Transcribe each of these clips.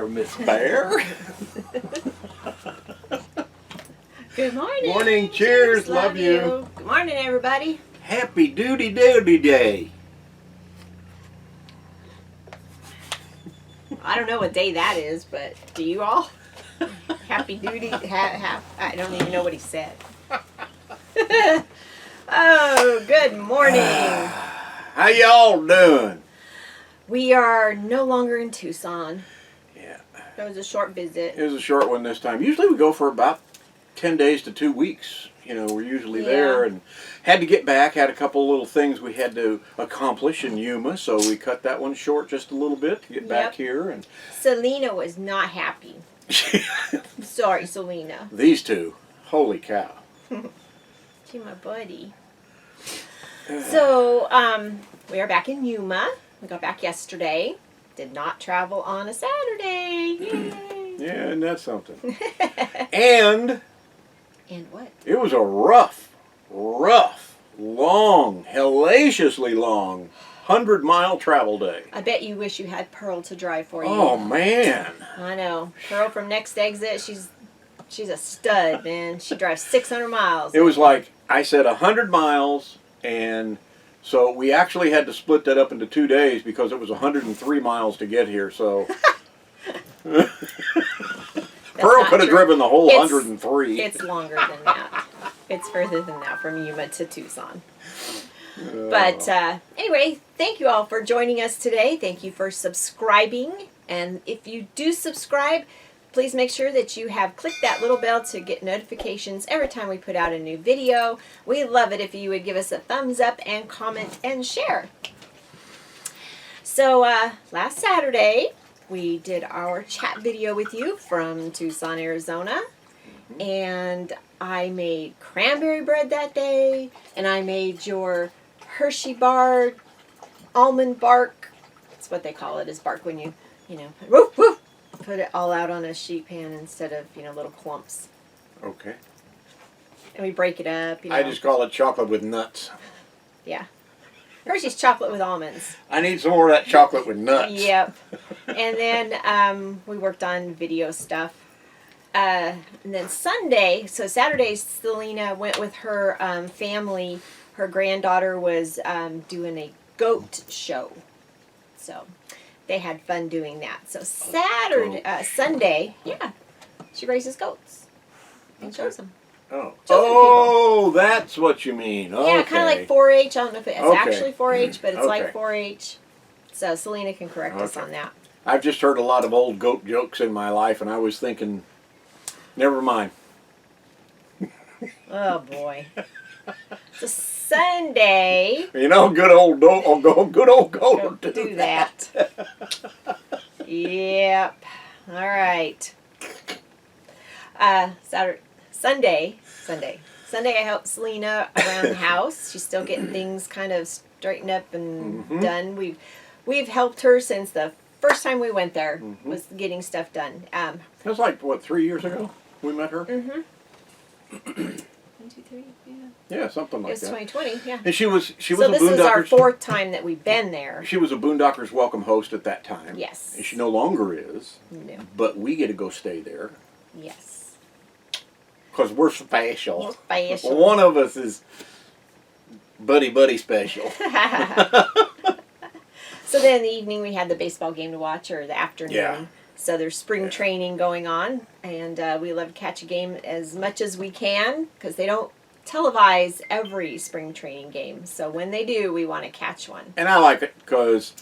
there, Miss Bear. Good morning. Morning. Cheers. Love you. Good morning, everybody. Happy Duty Day. I don't know what day that is, but do you all? Happy duty. I don't even know what he said. Oh, good morning. How y'all doing? We are no longer in Tucson. Yeah. That was a short visit. It was a short one this time. Usually we go for about 10 days to 2 weeks. You know, we're usually there, and had to get back, had a couple little things we had to accomplish in Yuma, so we cut that one short just a little bit to get back here. And Selena was not happy. Sorry, Selena. These two, holy cow. She's my buddy. So, we are back in Yuma. We got back yesterday. Did not travel on a Saturday. Yay! Yeah, and that's something. And what? it was a rough, long, hellaciously long 100-mile travel day. I bet you wish you had Pearl to drive for you. Oh, man. I know. Pearl from next exit, she's a stud, man. She drives 600 miles. It was like, I said 100 miles, and so we actually had to split that up into 2 days because it was 103 miles to get here, so... Pearl could have driven the whole 103. It's longer than that. It's further than that from Yuma to Tucson. But anyway, thank you all for joining us today. Thank you for subscribing. And if you do subscribe, please make sure that you have clicked that little bell to get notifications every time we put out a new video. We love it if you would give us a thumbs up and comment and share. So last Saturday, we did our chat video with you from Tucson, Arizona. And I made cranberry bread that day. And I made your Hershey bar almond bark. That's what they call it, is bark when you woof, woof, put it all out on a sheet pan instead of, little clumps. Okay. And we break it up. I just call it chocolate with nuts. Yeah. Hershey's chocolate with almonds. I need some more of that chocolate with nuts. Yep. And then we worked on video stuff. And then Sunday, so Saturday, Selena went with her family. Her granddaughter was doing a goat show. So they had fun doing that. So Sunday, she raises goats and shows them. Oh, that's what you mean. Okay. Yeah, kind of like 4-H. I don't know if it's actually 4-H, but it's like 4-H. So Selena can correct us on that. I've just heard a lot of old goat jokes in my life, and I was thinking, never mind. Oh, boy. So Sunday. Good old goat. Don't do that. Yep. All right. Sunday, I helped Selena around the house. She's still getting things kind of straightened up and done. We've helped her since the first time we went there, was getting stuff done. It was like, 3 years ago we met her? 1, 2, 3, yeah. Yeah, something like that. It was 2020, yeah. And she was so a this is our 4th time that we've been there. She was a Boondockers Welcome host at that time. Yes. And she no longer is. No. But we get to go stay there. Yes. Because we're special. We're special. One of us is buddy special. So then in the evening we had the baseball game to watch, or the afternoon. Yeah. So there's spring training going on, and we love to catch a game as much as we can, because they don't televise every spring training game. So when they do, we want to catch one. And I like it because,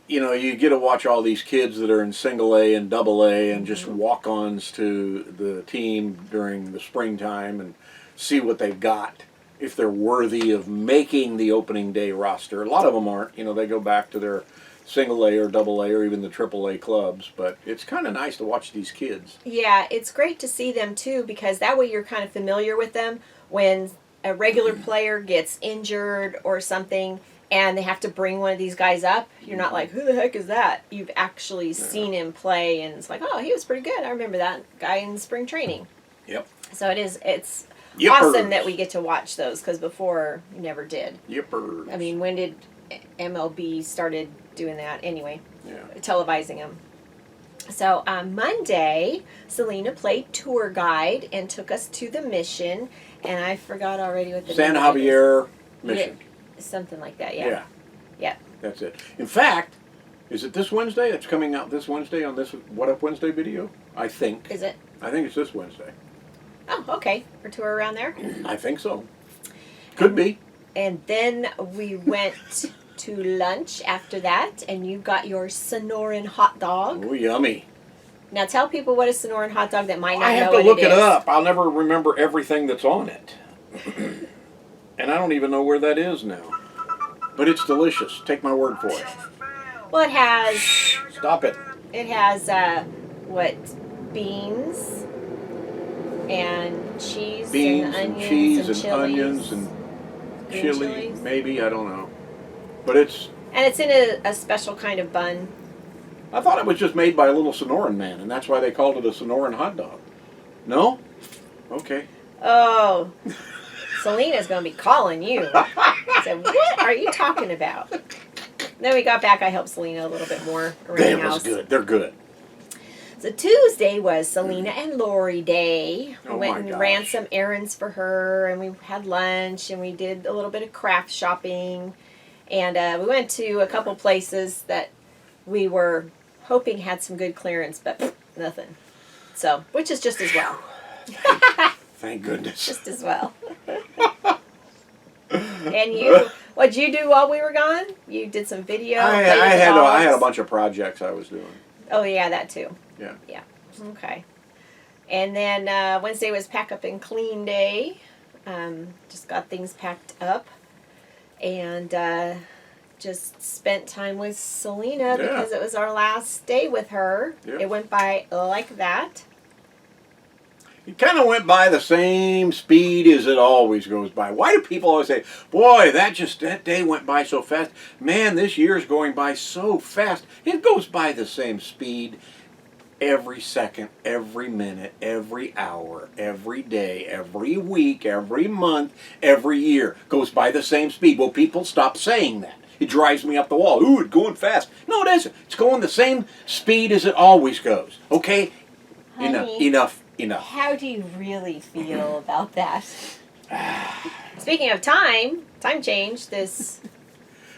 you get to watch all these kids that are in single A and double A and just walk-ons to the team during the springtime and see what they've got, if they're worthy of making the opening day roster. A lot of them aren't. They go back to their single A or double A or even the triple A clubs. But it's kind of nice to watch these kids. Yeah, it's great to see them, too, because that way you're kind of familiar with them. When a regular player gets injured or something, and they have to bring one of these guys up, you're not like, who the heck is that? You've actually seen him play, and it's like, oh, he was pretty good. I remember that guy in spring training. Yep. So it's awesome that we get to watch those, because before, we never did. Yippers. I mean, when did MLB started doing that anyway? Yeah. Televising them. So on Monday, Selena played tour guide and took us to the mission. And I forgot already what the San name of it is. Javier mission. Something like that, yeah. Yeah. That's it. In fact, is it this Wednesday? It's coming out this Wednesday on this What Up Wednesday video? I think. Is it? I think it's this Wednesday. Oh, okay. For tour around there? I think so. Could be. And then we went to lunch after that, and you got your Sonoran hot dog. Oh, yummy. Now tell people what a Sonoran hot dog that might not I have know to what look it it is. up. I'll never remember everything that's on it. And I don't even know where that is now. But it's delicious. Take my word for it. Well, it has Stop it. what, beans and cheese Beans and and onions cheese and and chilies. onions and Green chili, chilies. maybe. I don't know. But it's... And it's in a special kind of bun. I thought it was just made by a little Sonoran man, and that's why they called it a Sonoran hot dog. No? Okay. Oh, Selena's going to be calling you. I said, what are you talking about? Then we got back. I helped Selena a little bit more around the Damn, house. was good. They're good. So Tuesday was Selena and Lori Day. We Oh went my and gosh. ran some errands for her, and we had lunch, and we did a little bit of craft shopping. And we went to a couple places that we were hoping had some good clearance, but nothing. So, which is just as well. Thank goodness. Just as well. And you, what'd you do while we were gone? You did some video. I played with the had a dogs? bunch of projects I was doing. Oh yeah, that too. Yeah. Yeah. Okay. And then Wednesday was pack up and clean day. Just got things packed up, and just spent time with Selena because it was our last day with her. Yeah. It went by like that. It kind of went by the same speed as it always goes by. Why do people always say, boy, that day went by so fast. Man, this year's going by so fast. It goes by the same speed every second, every minute, every hour, every day, every week, every month, every year. Goes by the same speed. Well, people stop saying that. It drives me up the wall. Ooh, it's going fast. No, it isn't. It's going the same speed as it always goes. Okay? Honey. Enough. How do you really feel about that? Speaking of time change this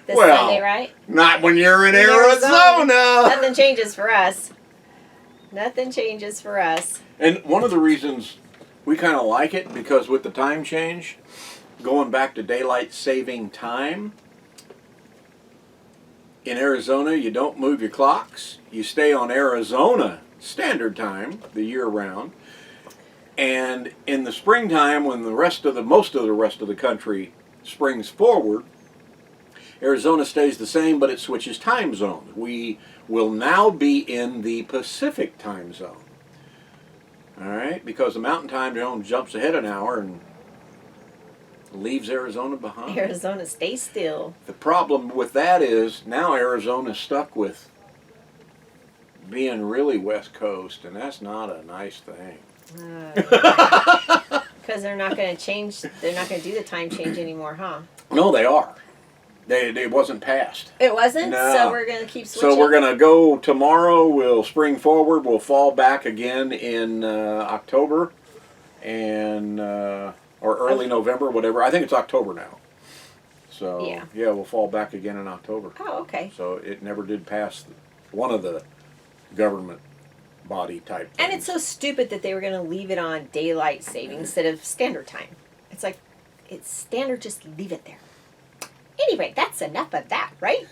Well, Sunday, right? Not when you're in In Arizona. Nothing changes for us. Nothing changes for us. And one of the reasons we kind of like it, because with the time change, going back to daylight saving time, in Arizona you don't move your clocks. You stay on Arizona Standard Time the year round. And in the springtime, when most of the rest of the country springs forward, Arizona stays the same, but it switches time zones. We will now be in the Pacific time zone. All right, because the Mountain Time Zone jumps ahead an hour and leaves Arizona behind. Arizona, stay still. The problem with that is now Arizona's stuck with being really West Coast, and that's not a nice thing. Because they're not going to change. They're not going to do the time change anymore, huh? No, they are. They wasn't passed. It wasn't. No. So we're going to keep switching. So we're going to go tomorrow. We'll spring forward. We'll fall back again in October, and or early November, whatever. I think it's October now. So yeah, we'll fall back again in October. Oh, okay. So it never did pass one of the government body type things. And it's so stupid that they were going to leave it on daylight saving instead of standard time. It's like, it's standard, just leave it there. Anyway, that's enough of that, right?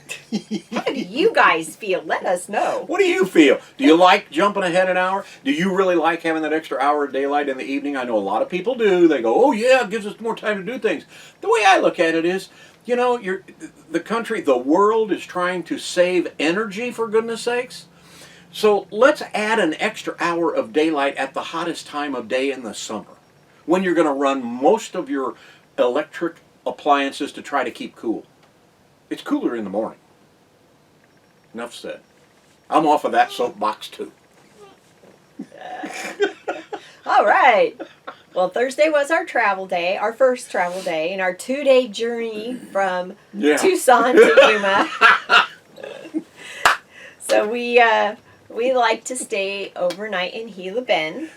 How do you guys feel? Let us know. What do you feel? Do you like jumping ahead an hour? Do you really like having that extra hour of daylight in the evening? I know a lot of people do. They go, oh yeah, it gives us more time to do things. The way I look at it is, you know, the country, the world is trying to save energy, for goodness sakes. So let's add an extra hour of daylight at the hottest time of day in the summer, when you're going to run most of your electric appliances to try to keep cool. It's cooler in the morning. Enough said. I'm off of that soapbox too. All right. Well, Thursday was our travel day, our first travel day, and our 2-day journey from Tucson to Yuma. So we we like to stay overnight in Gila Bend.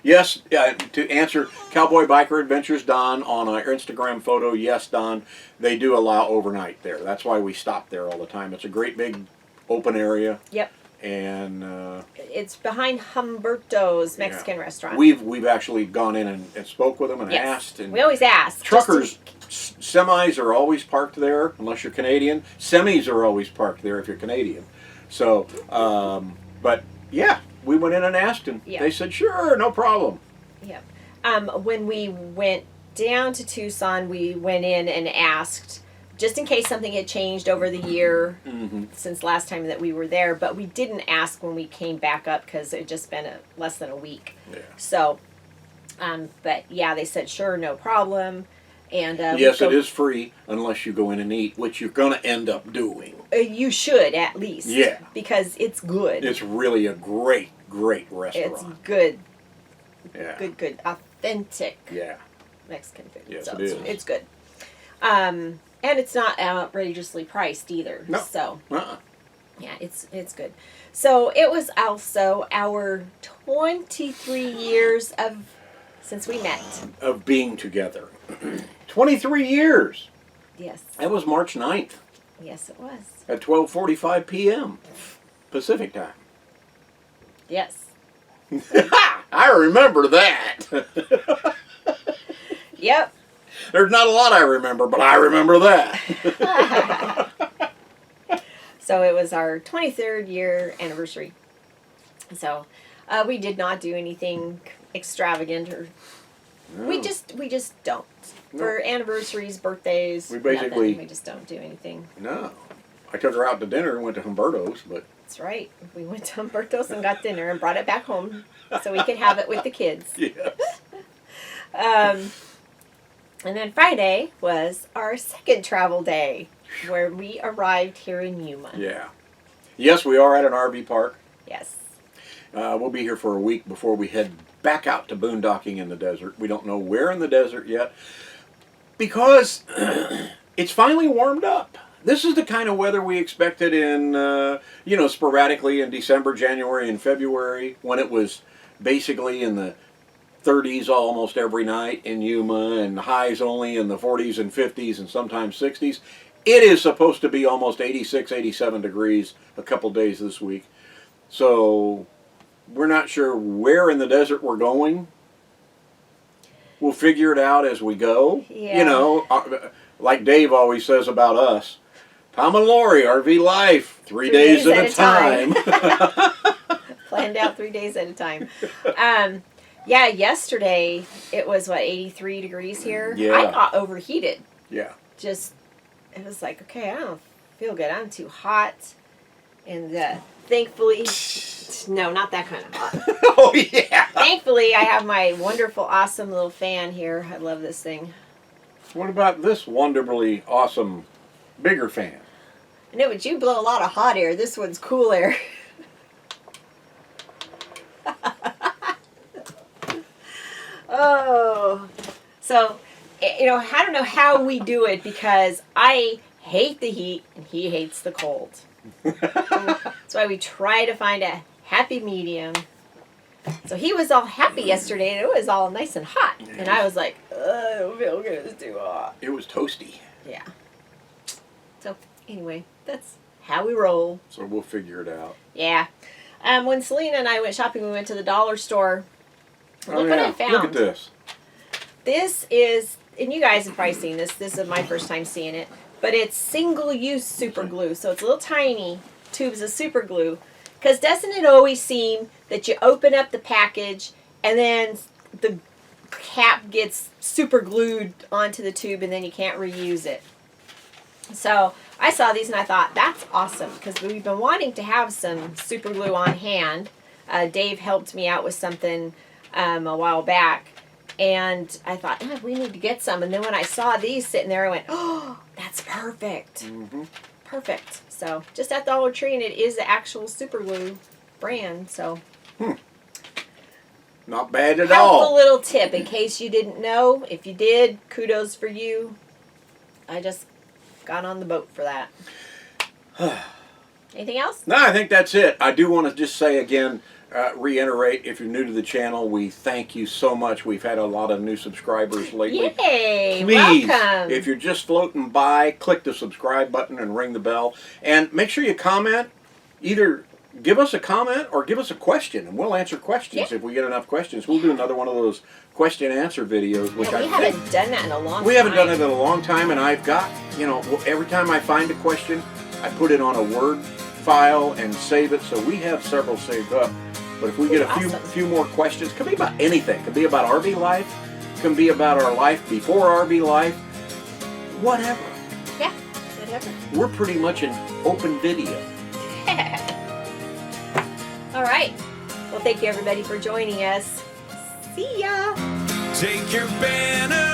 Yes, to answer Cowboy Biker Adventures, Don, on our Instagram photo, yes, Don, they do allow overnight there. That's why we stop there all the time. It's a great big open area. Yep. And it's behind Humberto's Mexican restaurant. We've actually gone in and spoke with them and asked. And we always ask. Truckers, semis are always parked there unless you're Canadian. Semis are always parked there if you're Canadian. So, but yeah. We went in and asked, and they said, sure, no problem. Yep. When we went down to Tucson, we went in and asked, just in case something had changed over the year since last time that we were there. But we didn't ask when we came back up because it had just been less than a week. Yeah. So, but yeah, they said, sure, no problem. And yes, it is free unless you go in and eat, which you're going to end up doing. You should, at least. Yeah. Because it's good. It's really a great restaurant. It's good. Yeah. Good. Authentic. Yeah. Mexican food. Yes, so it is. It's good. And it's not outrageously priced either. No. So. Yeah, it's good. So it was also our 23 years since we met. Of being together. 23 years. Yes. That was March 9th. Yes, it was. At 12:45 p.m. Pacific time. Yes. I remember that. Yep. There's not a lot I remember, but I remember that. So it was our 23rd year anniversary. So we did not do anything extravagant or No. we just don't. No. For anniversaries, birthdays, we just don't do anything. No. I took her out to dinner and went to Humberto's, but that's right. We went to Humberto's and got dinner and brought it back home so we could have it with the kids. Yes. And then Friday was our second travel day where we arrived here in Yuma. Yeah. Yes, we are at an RV park. Yes. We'll be here for a week before we head back out to boondocking in the desert. We don't know where in the desert yet because it's finally warmed up. This is the kind of weather we expected in, sporadically in December, January, and February when it was basically in the 30s almost every night in Yuma and highs only in the 40s and 50s and sometimes 60s. It is supposed to be almost 86, 87 degrees a couple days this week. So we're not sure where in the desert we're going. We'll figure it out as we go. Yeah. Like Dave always says about us, Tom and Lori, RV life, 3 days at a time. Planned out 3 days at a time. Yeah, yesterday it was, 83 degrees here? Yeah. I got overheated. Yeah. It was like, okay, I don't feel good. I'm too hot. And thankfully, no, not that kind of hot. Oh, yeah. Thankfully, I have my wonderful, awesome little fan here. I love this thing. What about this wonderfully awesome bigger fan? I know, but you blow a lot of hot air. This one's cool air. Oh. So, I don't know how we do it because I hate the heat and he hates the cold. That's why we try to find a happy medium. So he was all happy yesterday and it was all nice and hot. And I was like, I don't feel good. It's too hot. It was toasty. Yeah. So, anyway, that's how we roll. So we'll figure it out. Yeah. When Selena and I went shopping, we went to the dollar store. Look what I found. Look at this. This is, and you guys have probably seen this. This is my first time seeing it. But it's single-use super glue. So it's little tiny tubes of super glue. Because doesn't it always seem that you open up the package and then the cap gets super glued onto the tube and then you can't reuse it? So I saw these and I thought, that's awesome. Because we've been wanting to have some super glue on hand. Dave helped me out with something a while back. And I thought, we need to get some. And then when I saw these sitting there, I went, oh, that's perfect. Mm-hmm. Perfect. So just at Dollar Tree, and it is the actual super glue brand. So not bad at all. Helpful little tip in case you didn't know. If you did, kudos for you. I just got on the boat for that. Anything else? No, I think that's it. I do want to just say again, reiterate, if you're new to the channel, we thank you so much. We've had a lot of new subscribers lately. Yay! Please, Welcome. if you're just floating by, click the subscribe button and ring the bell. And make sure you comment. Either give us a comment or give us a question, and we'll answer questions if we get enough questions. We'll do another one of those question and answer videos, which we haven't done that in a long time. We haven't done it in a long time, and I've got, every time I find a question, I put it on a Word file and save it, so we have several saved up. But if we get a few more questions, it could be about anything. It could be about RV life, it could be about our life before RV life, whatever. Yeah, whatever. We're pretty much an open video. All right. Well, thank you everybody for joining us. See ya. Take your banner